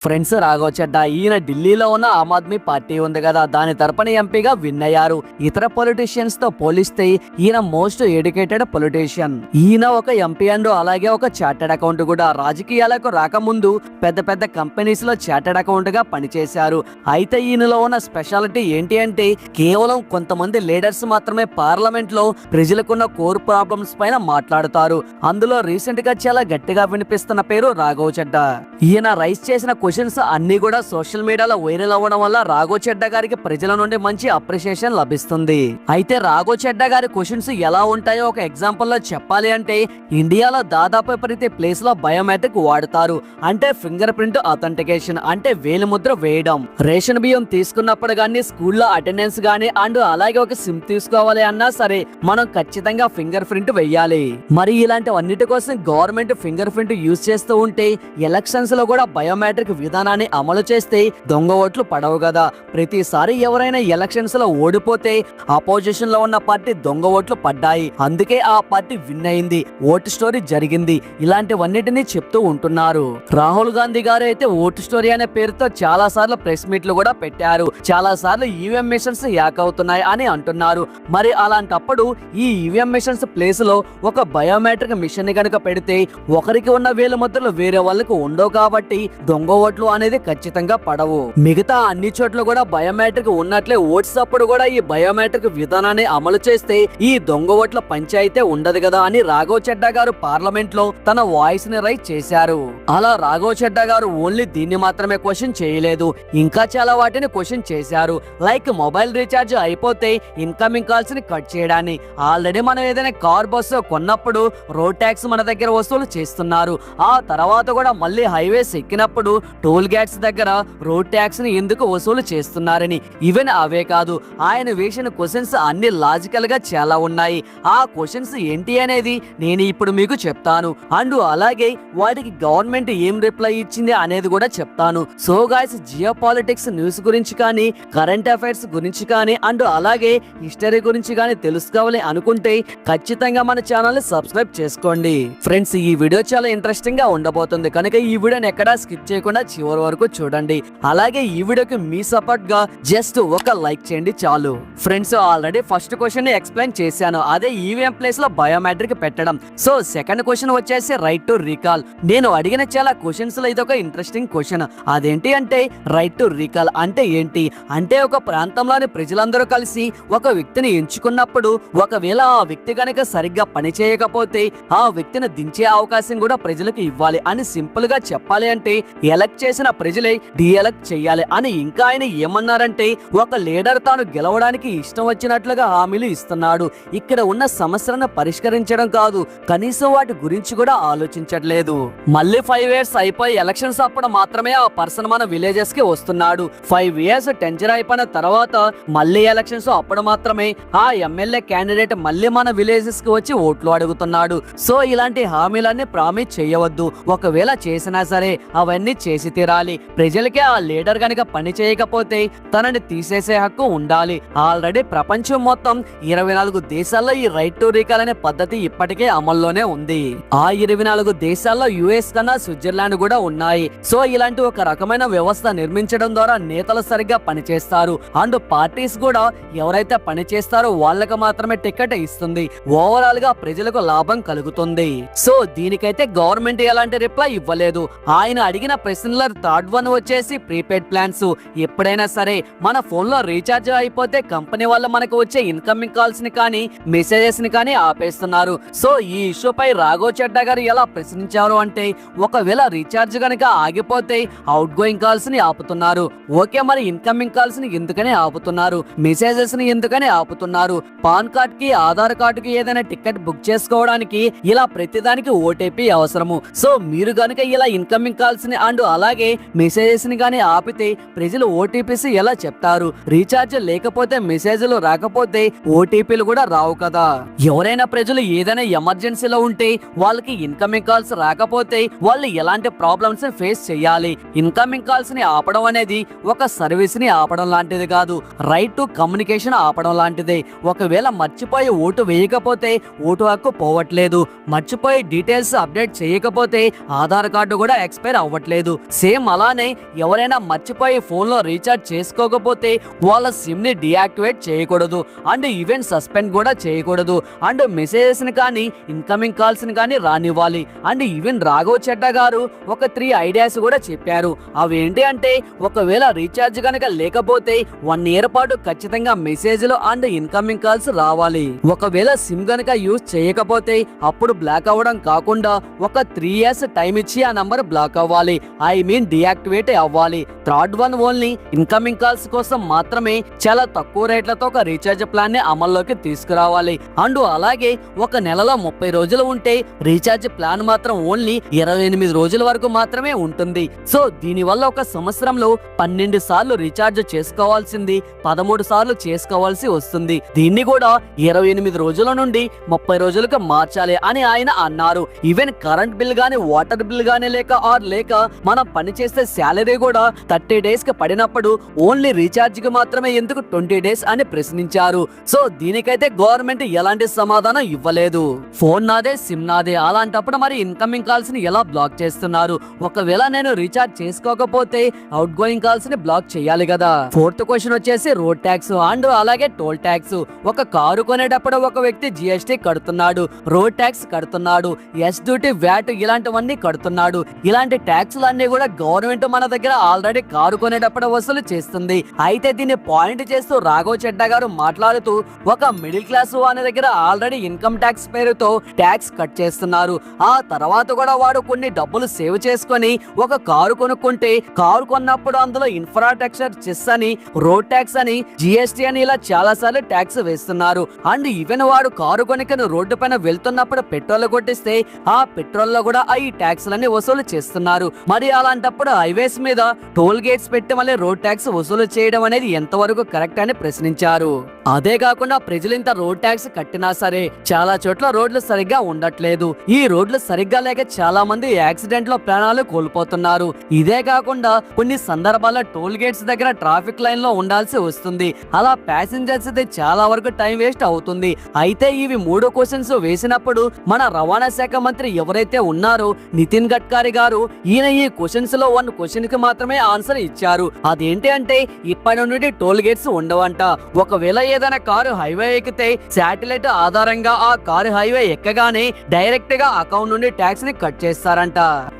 Friends Raghav చెడ్డా ఈయన ఢిల్లీలో ఉన్న ఆమ్ ఆద్మీ పార్టీ ఉంది కదా, దాని తరపున ఎంపీగా విన్ అయ్యారు. ఇతర పొలిటీషియన్స్ తో పోలిస్తే ఈయన మోస్ట్ ఎడ్యుకేటెడ్ పొలిటీషియన్. ఈయన ఒక ఎంపీ అండ్ అలాగే ఒక చార్టెడ్ అకౌంట్ కూడా. రాజకీయాలకు రాకముందు పెద్ద పెద్ద కంపెనీస్ లో చార్టెడ్ అకౌంట్ గా పనిచేశారు. అయితే ఈయనలో ఉన్న స్పెషాలిటీ ఏంటి అంటే కేవలం కొంతమంది లీడర్స్ మాత్రమే పార్లమెంట్ లో ప్రజలకున్న కోర్ ప్రాబ్లమ్స్ పైన మాట్లాడుతారు. అందులో రీసెంట్ గా చాలా గట్టిగా వినిపిస్తున్న పేరు రాఘవ్ చెడ్డా. ఈయన రైస్ చేసిన క్వశ్చన్స్ అన్ని కూడా సోషల్ మీడియాలో వైరల్ అవ్వడం వల్ల రాఘవ్ చెడ్డా గారికి ప్రజల నుండి మంచి అప్రిషియేషన్ లభిస్తుంది. అయితే రాఘవ్ చెడ్డా గారి క్వశ్చన్స్ ఎలా ఉంటాయో ఒక ఎగ్జాంపుల్ లో చెప్పాలి అంటే, ఇండియాలో దాదాపు ప్రతి ప్లేస్ లో బయోమెట్రిక్ వాడతారు. అంటే ఫింగర్ ప్రింట్ అథెంటికేషన్, అంటే వేలిముద్ర వేయడం. రేషన్ బియ్యం తీసుకున్నప్పుడు గానీ, స్కూల్లో అటెండెన్స్ గానీ, అండ్ అలాగే ఒక సిమ్ తీసుకోవాలి అన్నా సరే మనం ఖచ్చితంగా ఫింగర్ ప్రింట్ వెయ్యాలి. మరి ఇలాంటివన్నిటి కోసం గవర్నమెంట్ ఫింగర్ ప్రింట్ యూజ్ చేస్తూ ఉంటే ఎలక్షన్స్ లో కూడా బయోమెట్రిక్ విధానాన్ని అమలు చేస్తే దొంగ ఓట్లు పడవు కదా. ప్రతిసారి ఎవరైనా ఎలక్షన్స్ లో ఓడిపోతే అపోజిషన్ లో ఉన్న పార్టీ దొంగ ఓట్లు పడ్డాయి, అందుకే ఆ పార్టీ విన్ అయింది, ఓటు స్టోరీ జరిగింది, ఇలాంటివన్నిటిని చెప్తూ ఉంటున్నారు. రాహుల్ గాంధీ గారు అయితే ఓటు స్టోరీ అనే పేరుతో చాలా సార్లు ప్రెస్ మీట్లు కూడా పెట్టారు. చాలా సార్లు ఈవీఎం మిషన్స్ హ్యాక్ అవుతున్నాయి అని అంటున్నారు. మరి అలాంటప్పుడు ఈ ఈవీఎం మిషన్స్ ప్లేస్ లో ఒక బయోమెట్రిక్ మిషన్ కనుక పెడితే ఒకరికి ఉన్న వేలు ముద్రలు వేరే వాళ్ళకు ఉండవు కాబట్టి దొంగ ఓట్లు అనేది ఖచ్చితంగా పడవు. మిగతా అన్ని చోట్ల కూడా బయోమెట్రిక్ ఉన్నట్లే ఓట్స్ అప్పుడు కూడా ఈ బయోమెట్రిక్ విధానాన్ని అమలు చేస్తే ఈ దొంగ ఓట్ల పంచాయితే ఉండదు కదా అని రాఘవ్ చెడ్డా గారు పార్లమెంట్ లో తన వాయిస్ ని రైజ్ చేశారు. అలా రాఘవ్ చెడ్డా గారు ఓన్లీ దీన్ని మాత్రమే క్వశ్చన్ చేయలేదు, ఇంకా చాలా వాటిని క్వశ్చన్ చేశారు. లైక్ మొబైల్ రీఛార్జ్ అయిపోతే ఇన్కమింగ్ కాల్స్ ని కట్ చేయడాన్ని. ఆల్రెడీ మనం ఏదైనా కార్ బస్సు కొన్నప్పుడు రోడ్ ట్యాక్స్ మన దగ్గర వసూలు చేస్తున్నారు. ఆ తర్వాత కూడా మళ్ళీ హైవేస్ ఎక్కినప్పుడు టోల్ గేట్స్ దగ్గర రోడ్ ట్యాక్స్ ని ఎందుకు వసూలు చేస్తున్నారని. ఈవెన్ అవే కాదు, ఆయన వేసిన క్వశ్చన్స్ అన్ని లాజికల్ గా చాలా ఉన్నాయి. ఆ క్వశ్చన్స్ ఏంటి అనేది నేను ఇప్పుడు మీకు చెప్తాను. అండ్ అలాగే వాటికి గవర్నమెంట్ ఏం రిప్లై ఇచ్చింది అనేది కూడా చెప్తాను. So guys, geo politics news గురించి కానీ, కరెంట్ అఫైర్స్ గురించి కానీ, అండ్ అలాగే హిస్టరీ గురించి కానీ తెలుసుకోవాలి అనుకుంటే ఖచ్చితంగా మన ఛానల్ ని సబ్స్క్రైబ్ చేసుకోండి. ఫ్రెండ్స్, ఈ వీడియో చాలా ఇంట్రెస్టింగ్ గా ఉండబోతుంది కనుక ఈ వీడియోని ఎక్కడా స్కిప్ చేయకుండా చివరి వరకు చూడండి. అలాగే ఈ వీడియోకి మీ సపోర్ట్ గా జస్ట్ ఒక లైక్ చేయండి చాలు. ఫ్రెండ్స్, ఆల్రెడీ ఫస్ట్ క్వశ్చన్ ని ఎక్స్ప్లెయిన్ చేశాను, అదే ఈవీఎం ప్లేస్ లో బయోమెట్రిక్ పెట్టడం. సో సెకండ్ క్వశ్చన్ వచ్చేసి రైట్ టు రీకాల్. నేను అడిగిన చాలా క్వశ్చన్స్ లో ఇది ఒక ఇంట్రెస్టింగ్ క్వశ్చన్. అదేంటి అంటే రైట్ టు రీకాల్ అంటే ఏంటి అంటే, ఒక ప్రాంతంలోని ప్రజలందరూ కలిసి ఒక వ్యక్తిని ఎంచుకున్నప్పుడు ఒకవేళ ఆ వ్యక్తి కనుక సరిగ్గా పని చేయకపోతే ఆ వ్యక్తిని దించే అవకాశం కూడా ప్రజలకు ఇవ్వాలి అని సింపుల్ గా చెప్పాలి. అంటే ఎలక్ట్ చేసిన ప్రజలే డీఎలక్ట్ చేయాలి అని. ఇంకా ఆయన ఏమన్నారంటే, ఒక లీడర్ తాను గెలవడానికి ఇష్టం వచ్చినట్లుగా హామీలు ఇస్తున్నాడు. ఇక్కడ ఉన్న సమస్యలను పరిష్కరించడం కాదు, కనీసం వాటి గురించి కూడా ఆలోచించట్లేదు. మళ్ళీ 5 years అయిపోయి ఎలక్షన్స్ అప్పుడు మాత్రమే ఆ పర్సన్ మన విలేజెస్ కి వస్తున్నాడు. 5 years టెన్చర్ అయిపోయిన తర్వాత మళ్ళీ ఎలక్షన్స్ అప్పుడు మాత్రమే ఆ ఎమ్మెల్యే క్యాండిడేట్ మళ్ళీ మన విలేజెస్ కి వచ్చి ఓట్లు అడుగుతున్నాడు. సో ఇలాంటి హామీలన్నీ ప్రామిస్ చేయవద్దు. ఒకవేళ చేసినా సరే అవన్నీ చేసి తీరాలి. ప్రజలకే ఆ లీడర్ గనక పని చేయకపోతే తనని తీసేసే హక్కు ఉండాలి. ఆల్రెడీ ప్రపంచం మొత్తం 24 దేశాల్లో ఈ రైట్ టు రీకాల్ అనే పద్ధతి ఇప్పటికే అమల్లోనే ఉంది. ఆ 24 దేశాల్లో యుఎస్ కన్నా స్విట్జర్లాండ్ కూడా ఉన్నాయి. సో ఇలాంటి ఒక రకమైన వ్యవస్థ నిర్మించడం ద్వారా నేతలు సరిగ్గా పనిచేస్తారు అండ్ పార్టీస్ కూడా ఎవరైతే పని చేస్తారో వాళ్ళకి మాత్రమే టికెట్ ఇస్తుంది. ఓవరాల్ గా ప్రజలకు లాభం కలుగుతుంది. సో దీనికైతే గవర్నమెంట్ ఎలాంటి రిప్లై ఇవ్వలేదు. ఆయన అడిగిన ప్రశ్నల థర్డ్ వన్ వచ్చేసి ప్రీపెయిడ్ ప్లాన్స్. ఎప్పుడైనా సరే మన ఫోన్ లో రీఛార్జ్ అయిపోతే కంపెనీ వాళ్ళు మనకు వచ్చే ఇన్కమింగ్ కాల్స్ ని కానీ మెసేజెస్ ని కానీ ఆపేస్తున్నారు. సో ఈ ఇష్యూ పై రాఘవ్ చెడ్డా గారు ఎలా ప్రశ్నించారు అంటే, ఒకవేళ రీఛార్జ్ గనక ఆగిపోతే అవుట్ గోయింగ్ కాల్స్ ని ఆపుతున్నారు. ఓకే, మరి ఇన్కమింగ్ కాల్స్ ని ఎందుకని ఆపుతున్నారు, మెసేజెస్ ని ఎందుకని ఆపుతున్నారు? పాన్ కార్డ్ కి, ఆధార్ కార్డు కి ఏదైనా టికెట్ బుక్ చేసుకోవడానికి ఇలా ప్రతిదానికి ఓటీపీ అవసరము. సో మీరు గనుక ఇలా ఇన్కమింగ్ కాల్స్ ని అండ్ అలాగే మెసేజెస్ ని గానీ ఆపితే ప్రజలు ఓటీపీస్ ఎలా చెప్తారు? రీఛార్జ్ లేకపోతే మెసేజ్లు రాకపోతే ఓటీపీలు కూడా రావు కదా. ఎవరైనా ప్రజలు ఏదైనా ఎమర్జెన్సీలో ఉంటే వాళ్ళకి ఇన్కమింగ్ కాల్స్ రాకపోతే వాళ్ళు ఎలాంటి ప్రాబ్లమ్స్ ఫేస్ చేయాలి? ఇన్కమింగ్ కాల్స్ ని ఆపడం అనేది ఒక సర్వీస్ ని ఆపడం లాంటిది కాదు, రైట్ టు కమ్యూనికేషన్ ఆపడం లాంటిదే. ఒకవేళ మర్చిపోయి ఓటు వేయకపోతే ఓటు హక్కు పోవట్లేదు, మర్చిపోయి డీటెయిల్స్ అప్డేట్ చేయకపోతే ఆధార్ కార్డు కూడా ఎక్స్పైర్ అవ్వట్లేదు. సేమ్ అలానే ఎవరైనా మర్చిపోయి ఫోన్ లో రీఛార్జ్ చేసుకోకపోతే వాళ్ళ సిమ్ ని డియాక్టివేట్ చేయకూడదు అండ్ ఈవెన్ సస్పెండ్ కూడా చేయకూడదు అండ్ మెసేజెస్ ని కానీ ఇన్కమింగ్ కాల్స్ ని కానీ రానివ్వాలి అండ్ ఈవెన్ రాఘవ్ చెడ్డా గారు ఒక 3 ఐడియాస్ కూడా చెప్పారు. అవి ఏంటి అంటే ఒకవేళ రీఛార్జ్ కనుక లేకపోతే 1 ఇయర్ పాటు ఖచ్చితంగా మెసేజ్లు అండ్ ఇన్కమింగ్ కాల్స్ రావాలి. ఒకవేళ సిమ్ గనక యూజ్ చేయకపోతే అప్పుడు బ్లాక్ అవ్వడం కాకుండా ఒక 3 ఇయర్స్ టైం ఇచ్చి ఆ నంబర్ బ్లాక్ అవ్వాలి, ఐ మీన్ డియాక్టివేట్ అవ్వాలి. Third one only incoming calls కోసం మాత్రమే చాలా తక్కువ రేట్లతో ఒక రీఛార్జ్ ప్లాన్ ని అమల్లోకి తీసుకురావాలి. అండ్ అలాగే ఒక నెలలో 30 రోజులు ఉంటే రీఛార్జ్ ప్లాన్ మాత్రం ఓన్లీ 28 రోజుల వరకు మాత్రమే ఉంటుంది. సో దీని వల్ల ఒక సంవత్సరంలో 12 సార్లు రీఛార్జ్ చేసుకోవాల్సింది 13 సార్లు చేసుకోవాల్సి వస్తుంది. దీన్ని కూడా 28 రోజుల నుండి 30 రోజులకు మార్చాలి అని ఆయన అన్నారు. ఈవెన్ కరెంట్ బిల్ గానీ వాటర్ బిల్ గానీ లేక మనం పని చేసే శాలరీ కూడా 30 డేస్ కి పడినప్పుడు ఓన్లీ రీఛార్జ్ కి మాత్రమే ఎందుకు 20 డేస్ అని ప్రశ్నించారు. సో దీనికైతే గవర్నమెంట్ ఎలాంటి సమాధానం ఇవ్వలేదు. ఫోన్ నాదే సిమ్ నాదే, అలాంటప్పుడు మరి ఇన్కమింగ్ కాల్స్ ని ఎలా బ్లాక్ చేస్తున్నారు? ఒకవేళ నేను రీఛార్జ్ చేసుకోకపోతే అవుట్ గోయింగ్ కాల్స్ ని బ్లాక్ చేయాలి కదా. ఫోర్త్ క్వశ్చన్ వచ్చేసి రోడ్ ట్యాక్స్ అండ్ అలాగే టోల్ ట్యాక్స్. ఒక కారు కొనేటప్పుడు ఒక వ్యక్తి జిఎస్టీ కడుతున్నాడు, రోడ్ ట్యాక్స్ కడుతున్నాడు, ఎస్ డ్యూటీ, వ్యాట్ ఇలాంటివన్నీ కడుతున్నాడు. ఇలాంటి ట్యాక్స్ అన్ని కూడా గవర్నమెంట్ మన దగ్గర ఆల్రెడీ కారు కొనేటప్పుడు వసూలు చేస్తుంది. అయితే దీన్ని పాయింట్ చేస్తూ రాఘవ్ చెడ్డా గారు మాట్లాడుతూ ఒక మిడిల్ క్లాస్ వాని దగ్గర ఆల్రెడీ ఇన్కమ్ ట్యాక్స్ పేరుతో ట్యాక్స్ కట్ చేస్తున్నారు. ఆ తర్వాత కూడా వాడు కొన్ని డబ్బులు సేవ్ చేసుకొని ఒక కారు కొనుక్కుంటే కారు కొన్నప్పుడు అందులో ఇన్ఫ్రాస్ట్రక్చర్ చెస్ అని, రోడ్ ట్యాక్స్ అని, జిఎస్టీ అని ఇలా చాలా సార్లు ట్యాక్స్ వేస్తున్నారు. అండ్ ఈవెన్ వాడు కారు కొనుక్కొని రోడ్డు పైన వెళ్తున్నప్పుడు పెట్రోల్ కొట్టిస్తే ఆ పెట్రోల్ లో కూడా ఈ ట్యాక్స్ లని వసూలు చేస్తున్నారు. మరి అలాంటప్పుడు హైవేస్ మీద టోల్ గేట్స్ పెట్టి మళ్ళీ రోడ్ ట్యాక్స్ వసూలు చేయడం అనేది ఎంతవరకు కరెక్ట్ అని ప్రశ్నించారు. అదే కాకుండా ప్రజలు ఇంత రోడ్ ట్యాక్స్ కట్టినా సరే చాలా చోట్ల రోడ్లు సరిగ్గా ఉండట్లేదు. ఈ రోడ్లు సరిగ్గా లేక చాలా మంది యాక్సిడెంట్ లో ప్రాణాలు కోల్పోతున్నారు. ఇదే కాకుండా కొన్ని సందర్భాల్లో టోల్ గేట్స్ దగ్గర ట్రాఫిక్ లైన్ లో ఉండాల్సి వస్తుంది. అలా ప్యాసింజర్స్ చాలా వరకు టైం వేస్ట్ అవుతుంది. అయితే ఇవి 3 క్వశ్చన్స్ వేసినప్పుడు మన రవాణా శాఖ మంత్రి ఎవరైతే ఉన్నారో నితిన్ గడ్కరీ గారు, ఈయన ఈ క్వశ్చన్స్ లో 1 క్వశ్చన్ కి మాత్రమే ఆన్సర్ ఇచ్చారు. అదేంటి అంటే ఇప్పటి నుండి టోల్ గేట్స్ ఉండవంట. ఒకవేళ ఏదైనా కారు హైవే ఎక్కితే శాటిలైట్ ఆధారంగా ఆ కారు హైవే ఎక్కగానే డైరెక్ట్ గా అకౌంట్ నుండి ట్యాక్స్ ని కట్ చేస్తారంట.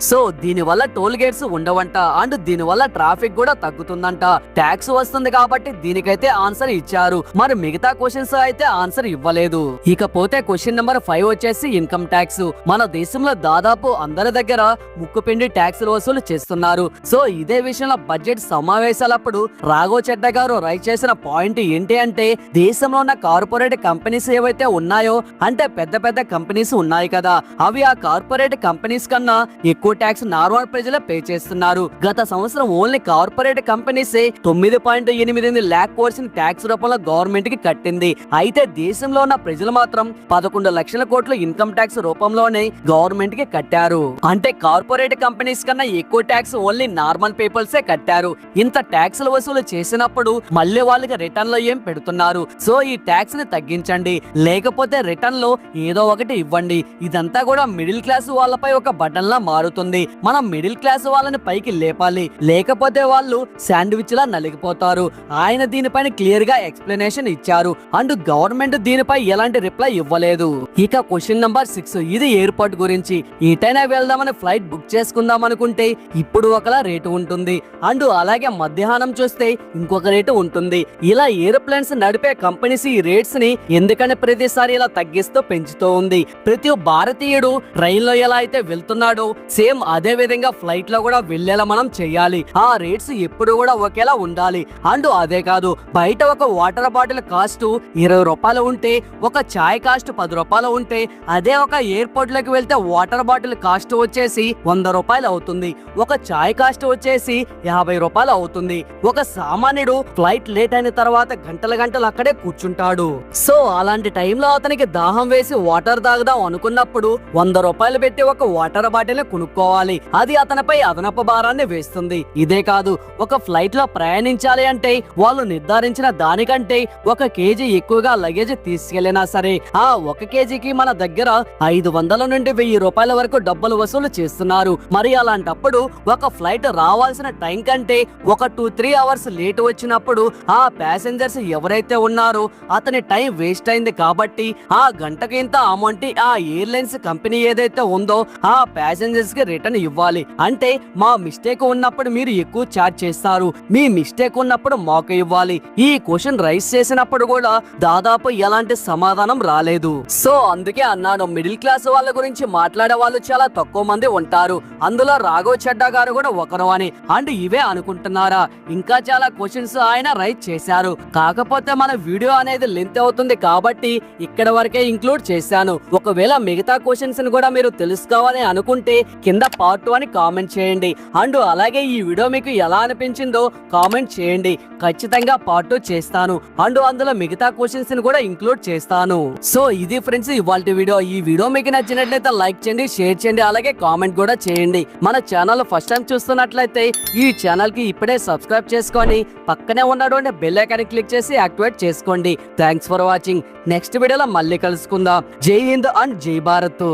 సో దీని వల్ల టోల్ గేట్స్ ఉండవంట అండ్ దీని వల్ల ట్రాఫిక్ కూడా తగ్గుతుందంట. ట్యాక్స్ వస్తుంది కాబట్టి దీనికైతే ఆన్సర్ ఇచ్చారు. మరి మిగతా క్వశ్చన్స్ అయితే ఆన్సర్ ఇవ్వలేదు. ఇకపోతే క్వశ్చన్ నెంబర్ 5 వచ్చేసి ఇన్కమ్ ట్యాక్స్. మన దేశంలో దాదాపు అందరి దగ్గర ముక్కుపిండి ట్యాక్స్ వసూలు చేస్తున్నారు. సో ఇదే విషయంలో బడ్జెట్ సమావేశాలప్పుడు రాఘవ్ చెడ్డా గారు రైట్ చేసిన పాయింట్ ఏంటి అంటే దేశంలో ఉన్న కార్పొరేట్ కంపెనీస్ ఏవైతే ఉన్నాయో అంటే పెద్ద పెద్ద కంపెనీస్ ఉన్నాయి కదా, అవి ఆ కార్పొరేట్ కంపెనీస్ కన్నా ఎక్కువ ట్యాక్స్ నార్మల్ ప్రజలే పే చేస్తున్నారు. గత సంవత్సరం ఓన్లీ కార్పొరేట్ కంపెనీస్ 9.8 lakh కోట్స్ ట్యాక్స్ రూపంలో గవర్నమెంట్ కి కట్టింది. అయితే దేశంలో ఉన్న ప్రజలు మాత్రం 11 లక్షల కోట్లు ఇన్కమ్ ట్యాక్స్ రూపంలోనే గవర్నమెంట్ కి కట్టారు. అంటే కార్పొరేట్ కంపెనీస్ కన్నా ఎక్కువ ట్యాక్స్ ఓన్లీ నార్మల్ పీపుల్సే కట్టారు. ఇంత ట్యాక్స్ వసూలు చేసినప్పుడు మళ్ళీ వాళ్ళకి రిటర్న్ లో ఏం పెడుతున్నారు? సో ఈ ట్యాక్స్ ని తగ్గించండి, లేకపోతే రిటర్న్ లో ఏదో ఒకటి ఇవ్వండి. ఇదంతా కూడా మిడిల్ క్లాస్ వాళ్ళపై ఒక బటన్ లా మారుతుంది. మనం మిడిల్ క్లాస్ వాళ్ళని పైకి లేపాలి, లేకపోతే వాళ్ళు శాండ్విచ్ లా నలిగిపోతారు. ఆయన దీనిపైన క్లియర్ గా ఎక్స్ప్లెనేషన్ ఇచ్చారు అండ్ గవర్నమెంట్ దీనిపై ఎలాంటి రిప్లై ఇవ్వలేదు. ఇక క్వశ్చన్ నంబర్ 6 ఇది ఎయిర్పోర్ట్ గురించి. ఎటైనా వెళ్దామని ఫ్లైట్ బుక్ చేసుకుందాం అనుకుంటే ఇప్పుడు ఒకలా రేటు ఉంటుంది అండ్ అలాగే మధ్యాహ్నం చూస్తే ఇంకొక రేటు ఉంటుంది. ఇలా ఏరోప్లేన్స్ నడిపే కంపెనీస్ ఈ రేట్స్ ని ఎందుకని ప్రతిసారి ఇలా తగ్గిస్తూ పెంచుతూ ఉంది. ప్రతి భారతీయుడు ట్రైన్ లో ఎలా అయితే వెళ్తున్నాడో సేమ్ అదే విధంగా ఫ్లైట్ లో కూడా వెళ్లేలా మనం చెయ్యాలి. ఆ రేట్స్ ఎప్పుడు కూడా ఒకేలా ఉండాలి. అండ్ అదే కాదు, బయట ఒక వాటర్ బాటిల్ కాస్ట్ 20 రూపాయలు ఉంటే ఒక చాయ్ కాస్ట్ 10 రూపాయలు ఉంటే అదే ఒక ఎయిర్పోర్ట్ లోకి వెళ్తే వాటర్ బాటిల్ కాస్ట్ వచ్చేసి 100 రూపాయలు అవుతుంది. ఒక చాయ్ కాస్ట్ వచ్చేసి 50 రూపాయలు అవుతుంది. ఒక సామాన్యుడు ఫ్లైట్ లేట్ అయిన తర్వాత గంటల అక్కడే కూర్చుంటాడు. సో అలాంటి టైంలో అతనికి దాహం వేసి వాటర్ తాగుదాం అనుకున్నప్పుడు 100 రూపాయలు పెట్టి ఒక వాటర్ బాటిల్ కొనుక్కోవాలి. అది అతనిపై అదనపు భారాన్ని వేస్తుంది. ఇదే కాదు, ఒక ఫ్లైట్ లో ప్రయాణించాలి అంటే వాళ్ళు నిర్ధారించిన దానికంటే 1 కేజీ ఎక్కువగా లగేజ్ తీసుకెళ్లినా సరే ఆ 1 కేజీకి మన దగ్గర 500 నుండి 1000 రూపాయల వరకు డబ్బులు వసూలు చేస్తున్నారు. మరి అలాంటప్పుడు ఒక ఫ్లైట్ రావాల్సిన టైం కంటే ఒక 2-3 అవర్స్ లేట్ వచ్చినప్పుడు ఆ ప్యాసింజర్స్ ఎవరైతే ఉన్నారో అతని టైం వేస్ట్ అయింది కాబట్టి ఆ గంటకి ఇంత అమౌంట్ ఆ ఎయిర్లైన్స్ కంపెనీ ఏదైతే ఉందో ఆ ప్యాసింజర్స్ కి రిటర్న్ ఇవ్వాలి. అంటే మా మిస్టేక్ ఉన్నప్పుడు మీరు ఎక్కువ చార్జ్ చేస్తారు, మీ మిస్టేక్ ఉన్నప్పుడు మాకు ఇవ్వాలి. ఈ క్వశ్చన్ రైస్ చేసినప్పుడు కూడా దాదాపు ఎలాంటి సమాధానం రాలేదు. సో అందుకే అన్నాను, మిడిల్ క్లాస్ వాళ్ళ గురించి మాట్లాడే వాళ్ళు చాలా తక్కువ మంది ఉంటారు. అందులో రాఘవ్ చడ్డా గారు కూడా ఒకరు అని. అండ్ ఇవే అనుకుంటున్నారా? ఇంకా చాలా క్వశ్చన్స్ ఆయన రైట్ చేశారు. కాకపోతే మన వీడియో అనేది లెంత్ అవుతుంది కాబట్టి ఇక్కడ వరకే ఇంక్లూడ్ చేశాను. ఒకవేళ మిగతా క్వశ్చన్స్ ని కూడా మీరు తెలుసుకోవాలి అనుకుంటే కింద పార్ట్ 2 అని కామెంట్ చేయండి. అండ్ అలాగే ఈ వీడియో మీకు ఎలా అనిపించిందో కామెంట్ చేయండి. ఖచ్చితంగా పార్ట్ 2 చేస్తాను. అండ్ అందులో మిగతా క్వశ్చన్స్ ని కూడా ఇంక్లూడ్ చేస్తాను. సో ఇది ఫ్రెండ్స్ ఇవాల్టి వీడియో. ఈ వీడియో మీకు నచ్చినట్లయితే లైక్ చేయండి, షేర్ చేయండి, అలాగే కామెంట్ కూడా చేయండి. మన ఛానల్ ఫస్ట్ టైం చూస్తున్నట్లయితే ఈ ఛానల్ కి ఇప్పుడే సబ్స్క్రైబ్ చేసుకొని పక్కనే ఉన్నటువంటి బెల్ ఐకాన్ క్లిక్ చేసి యాక్టివేట్ చేసుకోండి. Thanks for watching. నెక్స్ట్ వీడియోలో మళ్ళీ కలుసుకుందాం. జై హింద్ అండ్ జై భారత్.